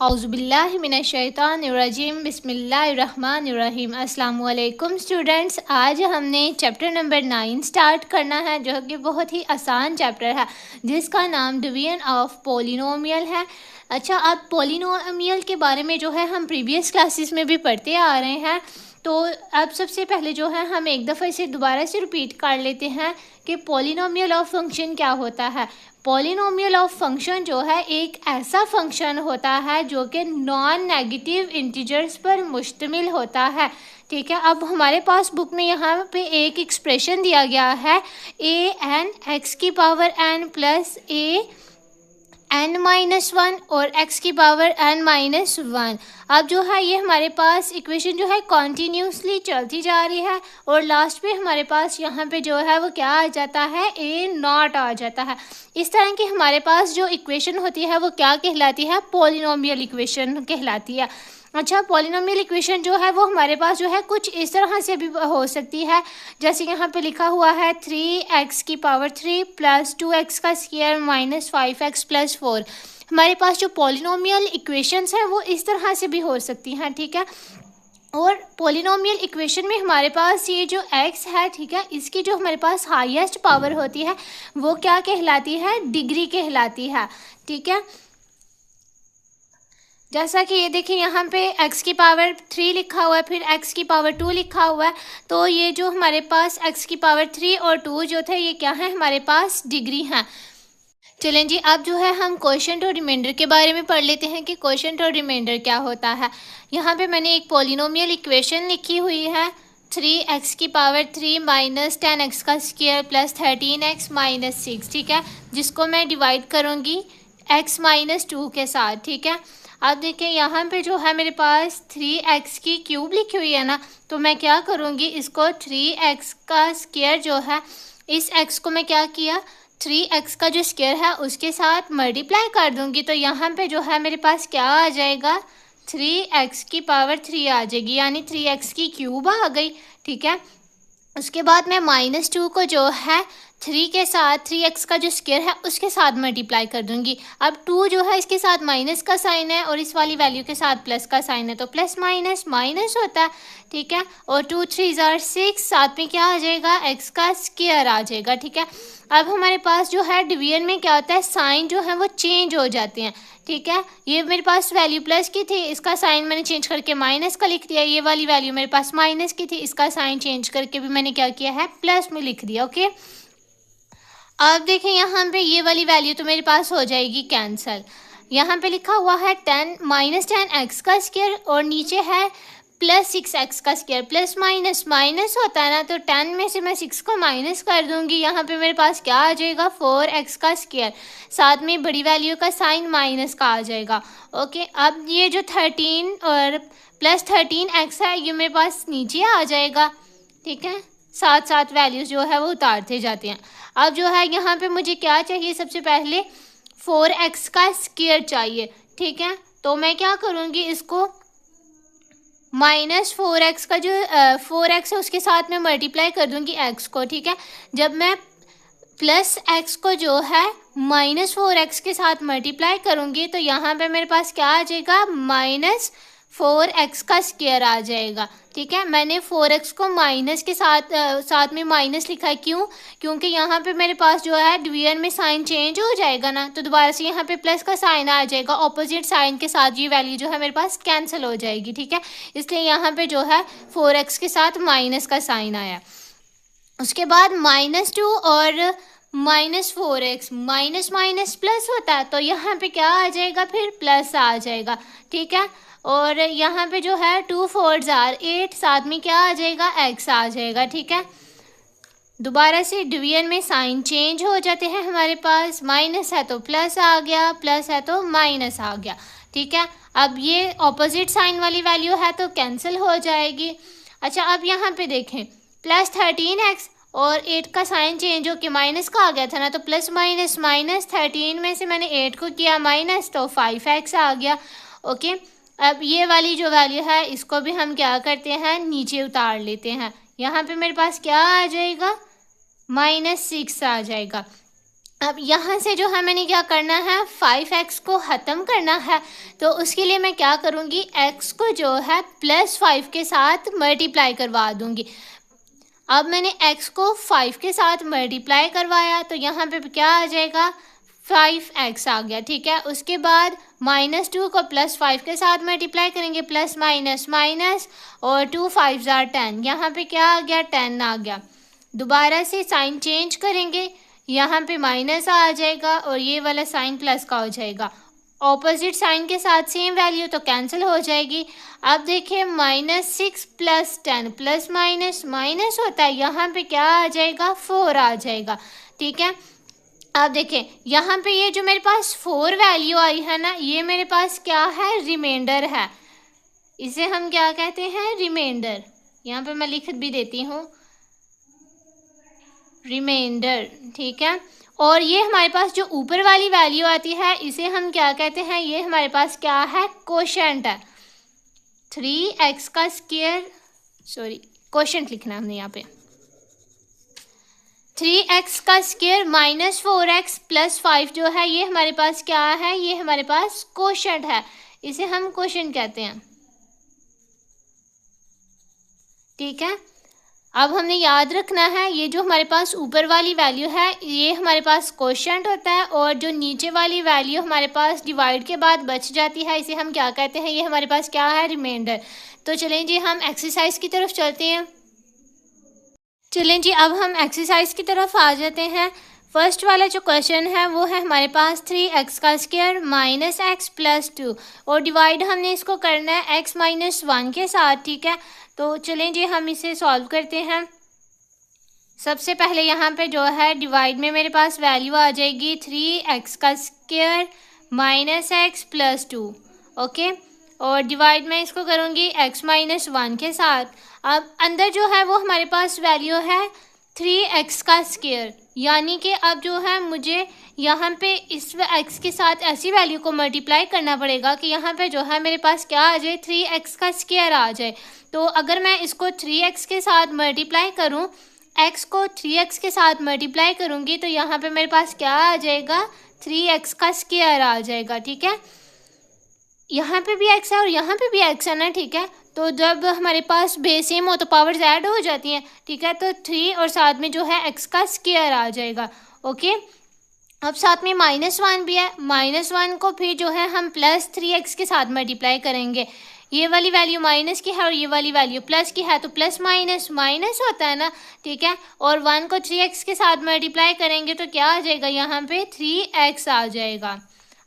औज़ुबिल्लाहि मिनश्शैतानिर्रजीम बिस्मिल्लाहिर्रहमानिर्रहीम। अस्सलामु अलैकुम स्टूडेंट्स, आज हमने चैप्टर नंबर 9 स्टार्ट करना है, जो कि बहुत ही आसान चैप्टर है जिसका नाम डिवीजन ऑफ पॉलिनोमियल है। अच्छा, अब पॉलिनोमियल के बारे में जो है हम प्रीवियस क्लासेस में भी पढ़ते आ रहे हैं, तो अब सबसे पहले जो है हम एक दफ़ा इसे दोबारा से रिपीट कर लेते हैं कि पॉलिनोमियल ऑफ फंक्शन क्या होता है। पॉलिनोमियल ऑफ फंक्शन जो है एक ऐसा फंक्शन होता है जो कि नॉन नेगेटिव इंटीजर्स पर मुश्तमिल होता है। ठीक है, अब हमारे पास बुक में यहाँ पे एक एक्सप्रेशन दिया गया है a n x की पावर n प्लस a(n-1) और x की पावर n-1। अब जो है ये हमारे पास इक्वेशन जो है कॉन्टीन्यूसली चलती जा रही है और लास्ट पे हमारे पास यहाँ पे जो है वो क्या आ जाता है, a0 आ जाता है। इस तरह की हमारे पास जो इक्वेशन होती है वो क्या कहलाती है, पॉलिनोमियल इक्वेशन कहलाती है। अच्छा, पॉलिनोमियल इक्वेशन जो है वो हमारे पास जो है कुछ इस तरह से भी हो सकती है, जैसे यहाँ पे लिखा हुआ है 3x की पावर 3 प्लस 2x का स्क्वायर माइनस 5x प्लस 4। हमारे पास जो पॉलिनोमियल इक्वेशंस हैं वो इस तरह से भी हो सकती हैं। ठीक है, और पॉलिनोमियल इक्वेशन में हमारे पास ये जो x है, ठीक है, इसकी जो हमारे पास हाईएस्ट पावर होती है वो क्या कहलाती है, डिग्री कहलाती है। ठीक है, जैसा कि ये देखिए यहाँ पे x की पावर 3 लिखा हुआ है, फिर x की पावर 2 लिखा हुआ है, तो ये जो हमारे पास x की पावर 3 और 2 जो थे ये क्या है, हमारे पास डिग्री हैं। चलें जी, अब जो है हम क्वोशंट और रिमाइंडर के बारे में पढ़ लेते हैं कि क्वोशंट और रिमाइंडर क्या होता है। यहाँ पे मैंने एक पॉलिनोमियल इक्वेशन लिखी हुई है 3x की पावर 3 माइनस 10x का स्क्वायर प्लस 13x माइनस 6। ठीक है, जिसको मैं डिवाइड करूँगी x माइनस 2 के साथ। ठीक है, अब देखिए यहाँ पे जो है मेरे पास 3x की क्यूब लिखी हुई है ना, तो मैं क्या करूँगी, इसको 3x का स्क्वायर जो है, इस x को मैं क्या किया, 3x का जो स्क्वायर है उसके साथ मल्टीप्लाई कर दूँगी, तो यहाँ पे जो है मेरे पास क्या आ जाएगा, 3x की पावर 3 आ जाएगी, यानी 3x की क्यूब आ गई। ठीक है, उसके बाद मैं -2 को जो है 3 के साथ 3x का जो स्क्वायर है उसके साथ मल्टीप्लाई कर दूंगी। अब 2 जो है इसके साथ माइनस का साइन है और इस वाली वैल्यू के साथ प्लस का साइन है, तो प्लस माइनस माइनस होता है। ठीक है, और 2 3 6, साथ में क्या आ जाएगा, x का स्क्वायर आ जाएगा। ठीक है, अब हमारे पास जो है डिवीजन में क्या होता है, साइन जो है वो चेंज हो जाते हैं। ठीक है, ये मेरे पास वैल्यू प्लस की थी, इसका साइन मैंने चेंज करके माइनस का लिख दिया। ये वाली वैल्यू मेरे पास माइनस की थी, इसका साइन चेंज करके भी मैंने क्या किया है, प्लस में लिख दिया। ओके, अब देखें यहाँ पे ये वाली वैल्यू तो मेरे पास हो जाएगी कैंसल। यहाँ पे लिखा हुआ है -10x का स्क्वायर और नीचे है प्लस 6x का स्क्वायर। प्लस माइनस माइनस होता है ना, तो 10 में से मैं 6 को माइनस कर दूंगी। यहाँ पे मेरे पास क्या आ जाएगा, 4x का स्क्वायर, साथ में बड़ी वैल्यू का साइन माइनस का आ जाएगा। ओके, अब ये जो 13 और प्लस 13x है ये मेरे पास नीचे आ जाएगा। ठीक है, साथ साथ वैल्यूज़ जो है वो उतारते जाते हैं। अब जो है यहाँ पे मुझे क्या चाहिए, सबसे पहले 4x का स्क्वायर चाहिए। ठीक है, तो मैं क्या करूँगी, इसको -4x का जो 4x है उसके साथ में मल्टीप्लाई कर दूँगी x को। ठीक है, जब मैं प्लस x को जो है -4x के साथ मल्टीप्लाई करूँगी तो यहाँ पे मेरे पास क्या आ जाएगा, -4x का स्क्वायर आ जाएगा। ठीक है, मैंने 4x को माइनस के साथ में माइनस लिखा है, क्यों, क्योंकि यहाँ पे मेरे पास जो है डिवीजन में साइन चेंज हो जाएगा ना, तो दोबारा से यहाँ पे प्लस का साइन आ जाएगा, ऑपोजिट साइन के साथ ये वैल्यू जो है मेरे पास कैंसिल हो जाएगी। ठीक है, इसलिए यहाँ पे जो है 4x के साथ माइनस का साइन आया। उसके बाद -2 और -4x, माइनस माइनस प्लस होता है, तो यहाँ पे क्या आ जाएगा, फिर प्लस आ जाएगा। ठीक है, और यहाँ पे जो है 2 4 8, साथ में क्या आ जाएगा, x आ जाएगा। ठीक है, दोबारा से डिवीजन में साइन चेंज हो जाते हैं हमारे पास, माइनस है तो प्लस आ गया, प्लस है तो माइनस आ गया। ठीक है, अब ये ऑपोजिट साइन वाली वैल्यू है तो कैंसिल हो जाएगी। अच्छा, अब यहाँ पे देखें प्लस 13x और 8 का साइन चेंज हो के माइनस का आ गया था ना, तो प्लस माइनस माइनस 13 में से मैंने 8 को किया माइनस, तो 5x आ गया। ओके, अब ये वाली जो वैल्यू है इसको भी हम क्या करते हैं, नीचे उतार लेते हैं। यहाँ पे मेरे पास क्या आ जाएगा, -6 आ जाएगा। अब यहाँ से जो है मैंने क्या करना है, 5x को ख़त्म करना है। तो उसके लिए मैं क्या करूँगी, x को जो है +5 के साथ मल्टीप्लाई करवा दूँगी। अब मैंने x को 5 के साथ मल्टीप्लाई करवाया तो यहाँ पे क्या आ जाएगा, 5x आ गया, ठीक है। उसके बाद -2 को +5 के साथ मल्टीप्लाई करेंगे, प्लस माइनस माइनस, और 2 5 ज़ार 10, यहाँ पे क्या आ गया, 10 आ गया। दोबारा से साइन चेंज करेंगे, यहाँ पे माइनस आ जाएगा और ये वाला साइन प्लस का हो जाएगा। ऑपोजिट साइन के साथ सेम वैल्यू तो कैंसिल हो जाएगी। अब देखिए -6 + 10 प्लस माइनस माइनस होता है, यहाँ पे क्या आ जाएगा, 4 आ जाएगा, ठीक है। अब देखें यहाँ पे ये जो मेरे पास 4 वैल्यू आई है ना, ये मेरे पास क्या है, रिमाइंडर है। इसे हम क्या कहते हैं, रिमाइंडर। यहाँ पे मैं लिख भी देती हूँ, रिमाइंडर, ठीक है। और ये हमारे पास जो ऊपर वाली वैल्यू आती है इसे हम क्या कहते हैं, ये हमारे पास क्या है, कोशेंट है। 3x का स्क्वायर, सॉरी कोशेंट लिखना है हमने यहाँ पे, 3x का स्क्वायर -4x + 5 जो है ये हमारे पास क्या है, ये हमारे पास कोशेंट है, इसे हम कोशेंट कहते हैं, ठीक है। अब हमने याद रखना है ये जो हमारे पास ऊपर वाली वैल्यू है ये हमारे पास कोशेंट होता है, और जो नीचे वाली वैल्यू हमारे पास डिवाइड के बाद बच जाती है इसे हम क्या कहते हैं, ये हमारे पास क्या है, रिमाइंडर। तो चलें जी हम एक्सरसाइज की तरफ चलते हैं। चलें जी अब हम एक्सरसाइज की तरफ आ जाते हैं। फर्स्ट वाला जो क्वेश्चन है वो है हमारे पास 3x का स्क्वायर -x + 2, और डिवाइड हमने इसको करना है x - 1 के साथ, ठीक है। तो चलें जी हम इसे सॉल्व करते हैं। सबसे पहले यहाँ पे जो है डिवाइड में मेरे पास वैल्यू आ जाएगी 3x का स्क्वायर -x + 2, ओके। और डिवाइड में इसको करूँगी x - 1 के साथ। अब अंदर जो है वो हमारे पास वैल्यू है 3x का स्क्वायर, यानी कि अब जो है मुझे यहाँ पे इस x के साथ ऐसी वैल्यू को मल्टीप्लाई करना पड़ेगा कि यहाँ पे जो है मेरे पास क्या आ जाए, 3x का स्क्वायर आ जाए। तो अगर मैं इसको 3x के साथ मल्टीप्लाई करूँ, x को 3x के साथ मल्टीप्लाई करूँगी तो यहाँ पे मेरे पास क्या आ जाएगा, 3x का स्क्वायर आ जाएगा, ठीक है। यहाँ पे भी x है और यहाँ पे भी x है ना, ठीक है। तो जब हमारे पास बेस सेम हो तो पावर्स ऐड हो जाती हैं, ठीक है। तो 3 और साथ में जो है x का स्क्वायर आ जाएगा, ओके। अब साथ में -1 भी है, -1 को फिर जो है हम +3x के साथ मल्टीप्लाई करेंगे। ये वाली वैल्यू माइनस की है और ये वाली वैल्यू प्लस की है, तो प्लस माइनस माइनस होता है ना, ठीक है। और 1 को 3x के साथ मल्टीप्लाई करेंगे तो क्या आ जाएगा, यहाँ पे 3x आ जाएगा।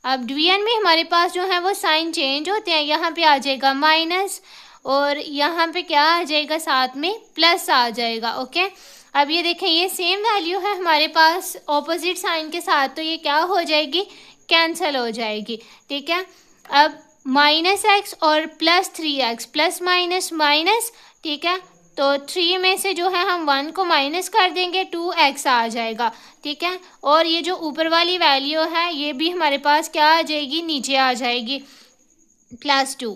अब डिवीजन में हमारे पास जो है वो साइन चेंज होते हैं, यहाँ पे आ जाएगा माइनस और यहाँ पे क्या आ जाएगा, साथ में प्लस आ जाएगा, ओके। अब ये देखें ये सेम वैल्यू है हमारे पास ऑपोजिट साइन के साथ, तो ये क्या हो जाएगी, कैंसिल हो जाएगी, ठीक है। अब -x और +3x प्लस माइनस माइनस, ठीक है। तो 3 में से जो है हम 1 को माइनस कर देंगे, 2x आ जाएगा, ठीक है। और ये जो ऊपर वाली वैल्यू है ये भी हमारे पास क्या आ जाएगी, नीचे आ जाएगी, +2।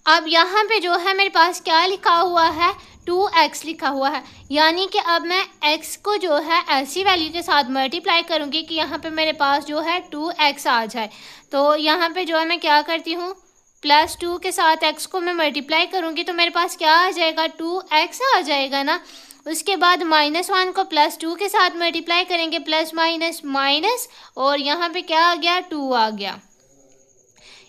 अब यहाँ पे जो है मेरे पास क्या लिखा हुआ है, 2x लिखा हुआ है, यानी कि अब मैं x को जो है ऐसी वैल्यू के साथ मल्टीप्लाई करूँगी कि यहाँ पे मेरे पास जो है 2x आ जाए। तो यहाँ पे जो है मैं क्या करती हूँ, +2 के साथ x को मैं मल्टीप्लाई करूँगी तो मेरे पास क्या आ जाएगा, 2x आ जाएगा ना। उसके बाद -1 को +2 के साथ मल्टीप्लाई करेंगे, प्लस माइनस माइनस, और यहाँ पे क्या आ गया, 2 आ गया।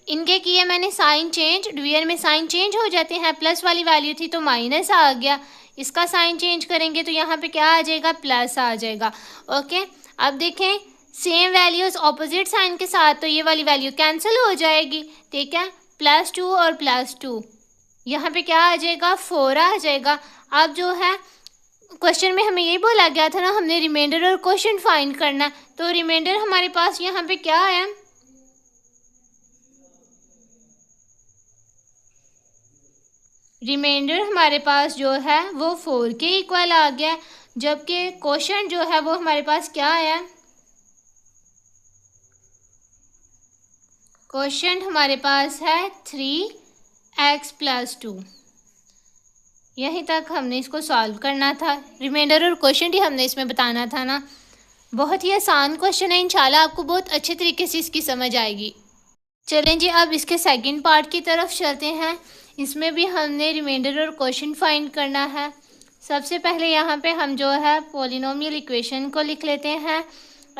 इनके किए मैंने साइन चेंज, डिवीजन में साइन चेंज हो जाते हैं, प्लस वाली वैल्यू थी तो माइनस आ गया, इसका साइन चेंज करेंगे तो यहाँ पे क्या आ जाएगा, प्लस आ जाएगा, ओके। अब देखें सेम वैल्यूज़ ऑपोजिट साइन के साथ, तो ये वाली वैल्यू कैंसिल हो जाएगी, ठीक है। +2 और +2 यहाँ पे क्या आ जाएगा, 4 आ जाएगा। अब जो है क्वेश्चन में हमें यही बोला गया था ना, हमने रिमाइंडर और क्वोशिएंट फाइंड करना, तो रिमाइंडर हमारे पास यहाँ पे क्या है, रिमाइंडर हमारे पास जो है वो 4 के इक्वल आ गया, जबकि क्वोशिएंट जो है वो हमारे पास क्या है, क्वोशिएंट हमारे पास है 3x + 2। यहीं तक हमने इसको सॉल्व करना था, रिमाइंडर और क्वोशिएंट ही हमने इसमें बताना था ना। बहुत ही आसान क्वेश्चन है, इंशाल्लाह आपको बहुत अच्छे तरीके से इसकी समझ आएगी। चलें जी, अब इसके सेकंड पार्ट की तरफ चलते हैं। इसमें भी हमने रिमाइंडर और क्वेश्चन फाइंड करना है। सबसे पहले यहाँ पे हम जो है पॉलिनोमियल इक्वेशन को लिख लेते हैं।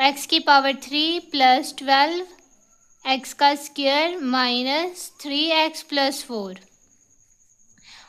x की पावर 3 प्लस 12 x का स्क्वायर माइनस 3x प्लस 4,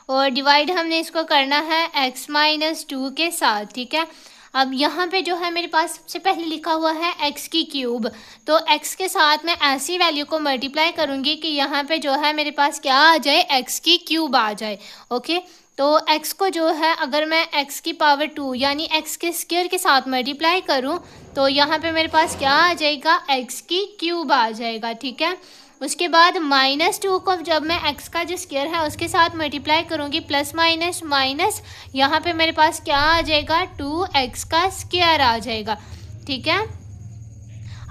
और डिवाइड हमने इसको करना है x माइनस 2 के साथ। ठीक है, अब यहाँ पे जो है मेरे पास सबसे पहले लिखा हुआ है x की क्यूब, तो x के साथ मैं ऐसी वैल्यू को मल्टीप्लाई करूँगी कि यहाँ पे जो है मेरे पास क्या आ जाए, x की क्यूब आ जाए। ओके, तो x को जो है अगर मैं x की पावर 2 यानी x के स्क्वायर के साथ मल्टीप्लाई करूँ तो यहाँ पे मेरे पास क्या आ जाएगा, x की क्यूब आ जाएगा। ठीक है, उसके बाद -2 को जब मैं x का जो स्क्वायर है उसके साथ मल्टीप्लाई करूँगी, प्लस माइनस माइनस, यहाँ पे मेरे पास क्या आ जाएगा, 2x का स्क्वायर आ जाएगा। ठीक है,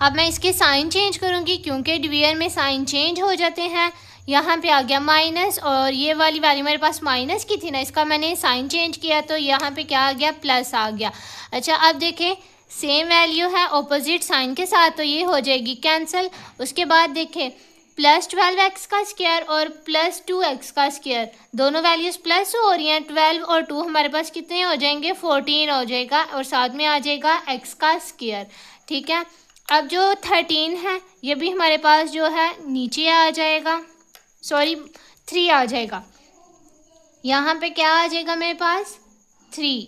अब मैं इसके साइन चेंज करूँगी क्योंकि डिवीजन में साइन चेंज हो जाते हैं। यहाँ पे आ गया माइनस, और ये वाली वैल्यू मेरे पास माइनस की थी ना, इसका मैंने साइन चेंज किया तो यहाँ पे क्या आ गया, प्लस आ गया। अच्छा, अब देखें सेम वैल्यू है ऑपोजिट साइन के साथ, तो ये हो जाएगी कैंसिल। उसके बाद देखें प्लस 12x का स्क्वायर और प्लस 2x का स्क्वायर, दोनों वैल्यूज़ प्लस हो रही हैं। 12 और 2 हमारे पास कितने हो जाएंगे, 14 हो जाएगा, और साथ में आ जाएगा x का स्क्वायर। ठीक है, अब जो 13 है ये भी हमारे पास जो है नीचे आ जाएगा, सॉरी 3 आ जाएगा। यहाँ पे क्या आ जाएगा मेरे पास, 3,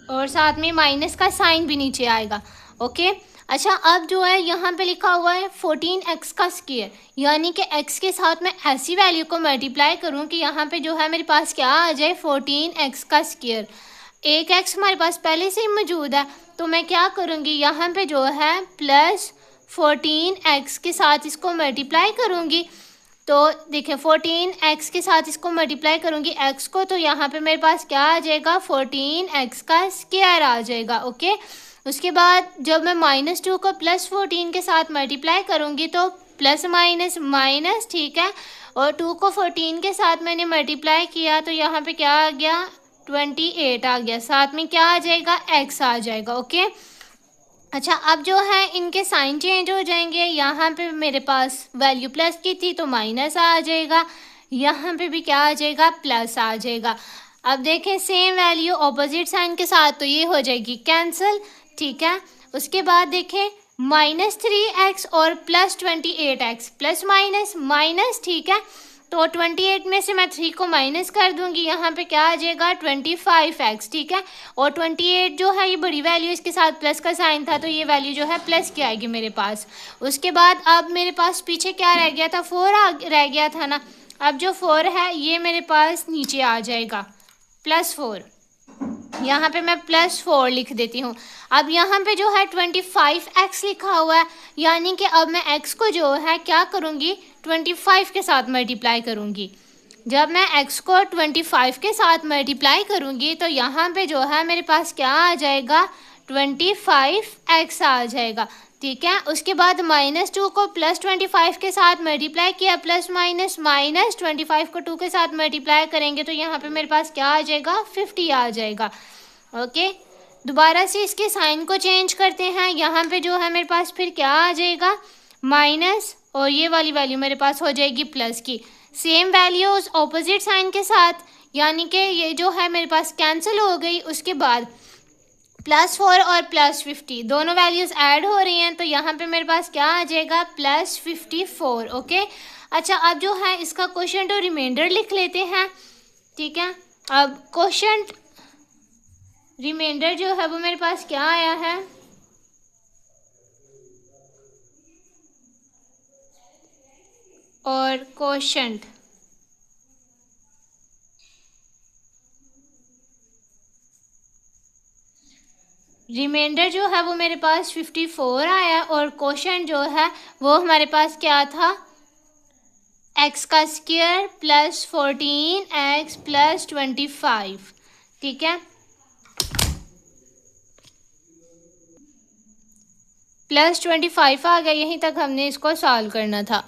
और साथ में माइनस का साइन भी नीचे आएगा। ओके, अच्छा, अब जो है यहाँ पे लिखा हुआ है 14x का स्क्वायर, यानी कि x के साथ मैं ऐसी वैल्यू को मल्टीप्लाई करूँ कि यहाँ पे जो है मेरे पास क्या आ जाए, 14x का स्क्वायर। एक x हमारे पास पहले से ही मौजूद है, तो मैं क्या करूँगी, यहाँ पे जो है प्लस 14x के साथ इसको मल्टीप्लाई करूँगी। तो देखिए 14x के साथ इसको मल्टीप्लाई करूँगी x को, तो यहाँ पे मेरे पास क्या आ जाएगा, 14x का स्क्वायर आ जाएगा। ओके, उसके बाद जब मैं -2 को प्लस 14 के साथ मल्टीप्लाई करूँगी तो प्लस माइनस माइनस, ठीक है, और 2 को 14 के साथ मैंने मल्टीप्लाई किया तो यहाँ पे क्या आ गया, 28 आ गया, साथ में क्या आ जाएगा, x आ जाएगा। ओके, अच्छा, अब जो है इनके साइन चेंज हो जाएंगे। यहाँ पे मेरे पास वैल्यू प्लस की थी तो माइनस आ जाएगा, यहाँ पे भी क्या आ जाएगा, प्लस आ जाएगा। अब देखें सेम वैल्यू ऑपोजिट साइन के साथ, तो ये हो जाएगी कैंसिल। ठीक है, उसके बाद देखें -3x और plus 28x, plus minus minus, ठीक है, तो 28 में से मैं 3 को माइनस कर दूंगी, यहाँ पे क्या आ जाएगा, 25x। ठीक है, और 28 जो है ये बड़ी वैल्यू, इसके साथ प्लस का साइन था तो ये वैल्यू जो है प्लस की आएगी मेरे पास। उसके बाद अब मेरे पास पीछे क्या रह गया था, 4 रह गया था ना, अब जो 4 है ये मेरे पास नीचे आ जाएगा, +4, यहाँ पे मैं +4 लिख देती हूँ। अब यहाँ पे जो है 25x लिखा हुआ है, यानी कि अब मैं x को जो है क्या करूँगी, 25 के साथ मल्टीप्लाई करूँगी। जब मैं x को 25 के साथ मल्टीप्लाई करूँगी तो यहाँ पे जो है मेरे पास क्या आ जाएगा, 25x आ जाएगा। ठीक है, उसके बाद -2 को प्लस 25 के साथ मल्टीप्लाई किया, प्लस माइनस माइनस 25 को 2 के साथ मल्टीप्लाई करेंगे तो यहाँ पे मेरे पास क्या आ जाएगा, 50 आ जाएगा। ओके, दोबारा से इसके साइन को चेंज करते हैं। यहाँ पे जो है मेरे पास फिर क्या आ जाएगा, माइनस, और ये वाली वैल्यू मेरे पास हो जाएगी प्लस की। सेम वैल्यूज ऑपोजिट साइन के साथ, यानी कि ये जो है मेरे पास कैंसिल हो गई। उसके बाद +4 और +50 दोनों वैल्यूज़ ऐड हो रही हैं तो यहाँ पे मेरे पास क्या आ जाएगा, +54। ओके, अच्छा, अब जो है इसका क्वोशिएंट और रिमाइंडर लिख लेते हैं। ठीक है, अब क्वोशिएंट रिमाइंडर जो है वो मेरे पास क्या आया है, और क्वोशिएंट रिमाइंडर जो है वो मेरे पास 54 आया, और क्वोशिएंट जो है वो हमारे पास क्या था, x का स्क्वायर प्लस 14x प्लस 25। ठीक है, +25 आ गया, यहीं तक हमने इसको सॉल्व करना था।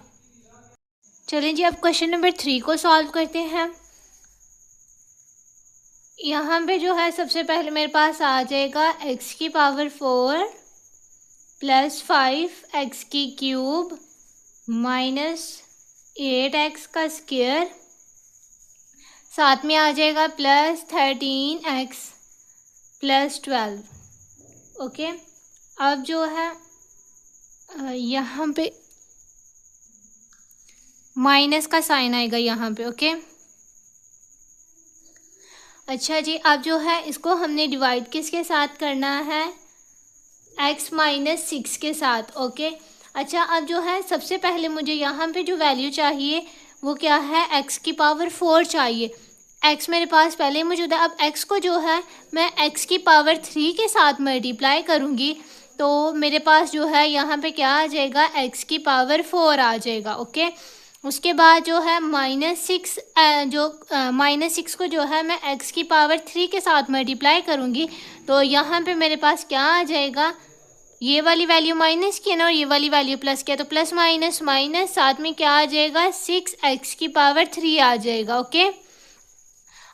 चलिए जी, अब क्वेश्चन नंबर 3 को सॉल्व करते हैं। यहाँ पे जो है सबसे पहले मेरे पास आ जाएगा x की पावर 4 प्लस 5x की क्यूब माइनस 8x का स्क्वायर, साथ में आ जाएगा प्लस 13x प्लस 12। ओके, अब जो है यहाँ पे माइनस का साइन आएगा यहाँ पे। ओके, अच्छा जी, अब जो है इसको हमने डिवाइड किसके साथ करना है, x माइनस 6 के साथ। ओके, अच्छा, अब जो है सबसे पहले मुझे यहाँ पे जो वैल्यू चाहिए वो क्या है, x की पावर 4 चाहिए। x मेरे पास पहले ही मौजूद है। अब x को जो है मैं x की पावर 3 के साथ मल्टीप्लाई करूँगी तो मेरे पास जो है यहाँ पे क्या आ जाएगा, x की पावर 4 आ जाएगा। ओके, उसके बाद जो है माइनस सिक्स को जो है मैं x की पावर 3 के साथ मल्टीप्लाई करूँगी तो यहाँ पे मेरे पास क्या आ जाएगा, ये वाली वैल्यू माइनस की है ना और ये वाली वैल्यू प्लस की है, तो प्लस माइनस माइनस, साथ में क्या आ जाएगा, 6x की पावर 3 आ जाएगा। ओके,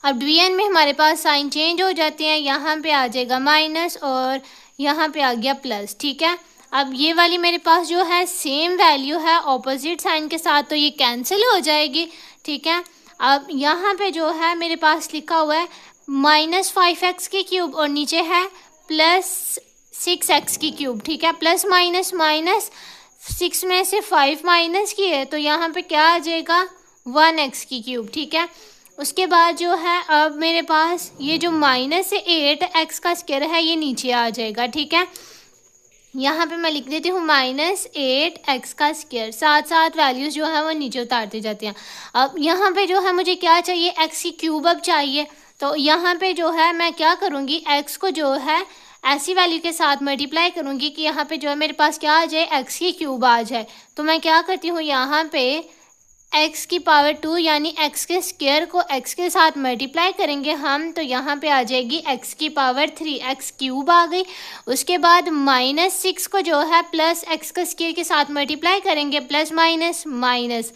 अब डिवीजन में हमारे पास साइन चेंज हो जाते हैं, यहाँ पे आ जाएगा माइनस और यहाँ पे आ गया प्लस। ठीक है, अब ये वाली मेरे पास जो है सेम वैल्यू है ऑपोजिट साइन के साथ तो ये कैंसिल हो जाएगी। ठीक है, अब यहाँ पे जो है मेरे पास लिखा हुआ है माइनस 5x की क्यूब और नीचे है प्लस 6x की क्यूब। ठीक है, प्लस माइनस माइनस, 6 में से 5 माइनस की है तो यहाँ पे क्या आ जाएगा, 1x की क्यूब। ठीक है, उसके बाद जो है अब मेरे पास ये जो माइनस से 8x का स्क्वायर है ये नीचे आ जाएगा। ठीक है, यहाँ पे मैं लिख देती हूँ माइनस 8x का स्क्वायर, साथ साथ वैल्यूज़ जो है वो नीचे उतारते जाते हैं। अब यहाँ पे जो है मुझे क्या चाहिए, x की क्यूब अब चाहिए तो यहाँ पे जो है मैं क्या करूँगी, x को जो है ऐसी वैल्यू के साथ मल्टीप्लाई करूँगी कि यहाँ पे जो है मेरे पास क्या आ जाए, x की क्यूब आ जाए। तो मैं क्या करती हूँ, यहाँ पे x की पावर 2 यानी x के स्क्वायर को x के साथ मल्टीप्लाई करेंगे हम तो यहाँ पे आ जाएगी x की पावर 3, x क्यूब आ गई। उसके बाद माइनस 6 को जो है प्लस x का स्क्वायर के साथ मल्टीप्लाई करेंगे, प्लस माइनस माइनस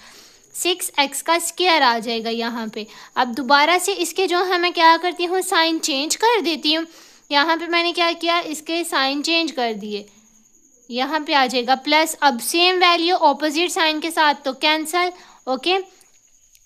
6x का स्क्वायर आ जाएगा यहाँ पे। अब दोबारा से इसके जो है मैं क्या करती हूँ, साइन चेंज कर देती हूँ। यहाँ पे मैंने क्या किया, इसके साइन चेंज कर दिए, यहाँ पे आ जाएगा प्लस, अब सेम वैल्यू ऑपोजिट साइन के साथ तो कैंसल। ओके,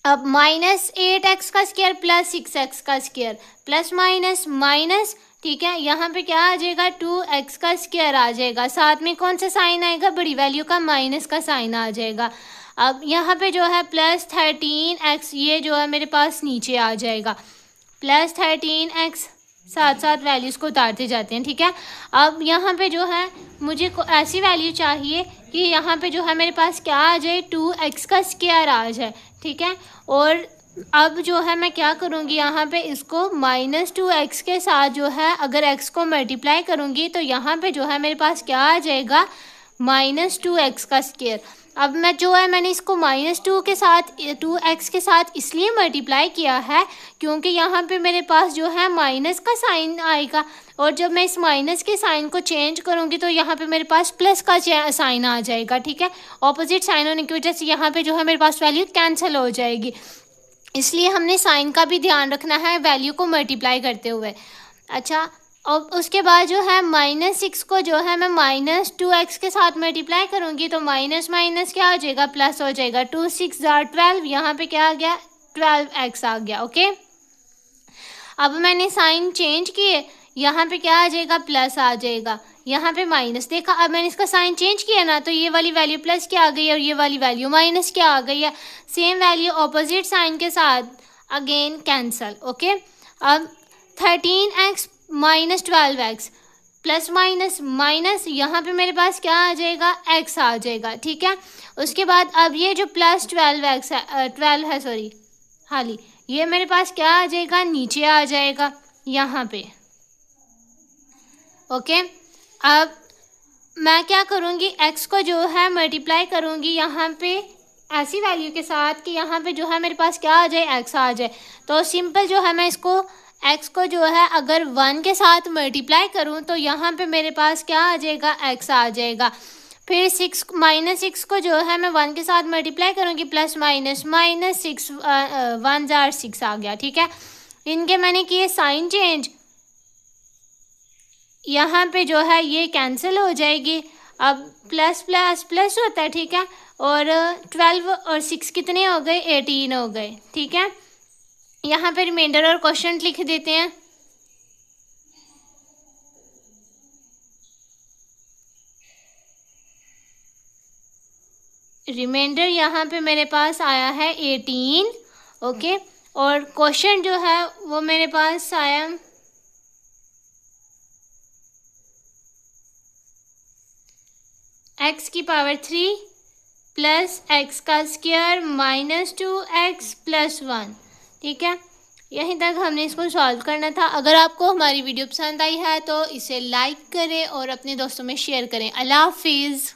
अब माइनस 8x का स्क्वायर प्लस 6x का स्क्वायर, प्लस माइनस माइनस। ठीक है, यहाँ पे क्या आ जाएगा, 2x का स्क्वायर आ जाएगा, साथ में कौन सा साइन आएगा, बड़ी वैल्यू का माइनस का साइन आ जाएगा। अब यहाँ पे जो है प्लस 13x, ये जो है मेरे पास नीचे आ जाएगा, प्लस 13x, साथ साथ वैल्यूज़ को उतारते जाते हैं। ठीक है, अब यहाँ पे जो है मुझे ऐसी वैल्यू चाहिए कि यहाँ पे जो है मेरे पास क्या आ जाए, 2x का स्क्वायर आ जाए। ठीक है, और अब जो है मैं क्या करूँगी, यहाँ पे इसको माइनस 2x के साथ जो है अगर x को मल्टीप्लाई करूँगी तो यहाँ पे जो है मेरे पास क्या आ जाएगा, माइनस 2x का स्क्वायर। अब मैं जो है मैंने इसको -2 के साथ 2x के साथ इसलिए मल्टीप्लाई किया है क्योंकि यहाँ पे मेरे पास जो है माइनस का साइन आएगा और जब मैं इस माइनस के साइन को चेंज करूँगी तो यहाँ पे मेरे पास प्लस का साइन आ जाएगा। ठीक है, ऑपोजिट साइन होने की वजह से यहाँ पे जो है मेरे पास वैल्यू कैंसिल हो जाएगी, इसलिए हमने साइन का भी ध्यान रखना है वैल्यू को मल्टीप्लाई करते हुए। अच्छा, और उसके बाद जो है -6 को जो है मैं -2x के साथ मल्टीप्लाई करूँगी तो माइनस माइनस क्या हो जाएगा, प्लस हो जाएगा, 2 6 12, यहाँ पे क्या आ गया, 12x आ गया। ओके, अब मैंने साइन चेंज किए, यहाँ पे क्या आ जाएगा, प्लस आ जाएगा, यहाँ पे माइनस। देखा, अब मैंने इसका साइन चेंज किया ना तो ये वाली वैल्यू प्लस की आ गई है और ये वाली वैल्यू माइनस की आ गई है, सेम वैल्यू ऑपोजिट साइन के साथ अगेन कैंसल। ओके, अब 13x minus 12x plus minus minus, यहाँ पे मेरे पास क्या आ जाएगा, x आ जाएगा। ठीक है, उसके बाद अब ये जो प्लस 12x है 12 है सॉरी हाली, ये मेरे पास क्या आ जाएगा, नीचे आ जाएगा यहाँ पे। ओके, अब मैं क्या करूँगी, x को जो है मल्टीप्लाई करूँगी यहाँ पे ऐसी वैल्यू के साथ कि यहाँ पे जो है मेरे पास क्या आ जाए, x आ जाए। तो सिंपल जो है मैं इसको x को जो है अगर 1 के साथ मल्टीप्लाई करूँ तो यहाँ पे मेरे पास क्या आ जाएगा, x आ जाएगा। फिर -6 को जो है मैं 1 के साथ मल्टीप्लाई करूँगी, प्लस माइनस माइनस 6 1 जार 6 आ गया। ठीक है, इनके मैंने किए साइन चेंज, यहाँ पे जो है ये कैंसिल हो जाएगी। अब प्लस प्लस प्लस होता है, ठीक है। और 12 और 6 कितने हो गए, 18 हो गए, ठीक है। यहाँ पे रिमाइंडर और क्वेश्चन लिख देते हैं। रिमाइंडर यहाँ पे मेरे पास आया है 18, ओके। और क्वेश्चन जो है वो मेरे पास आया x की पावर 3 प्लस x का स्क्वायर माइनस 2x प्लस 1, ठीक है। यहीं तक हमने इसको सॉल्व करना था। अगर आपको हमारी वीडियो पसंद आई है तो इसे लाइक करें और अपने दोस्तों में शेयर करें। अल्लाह हाफिज़।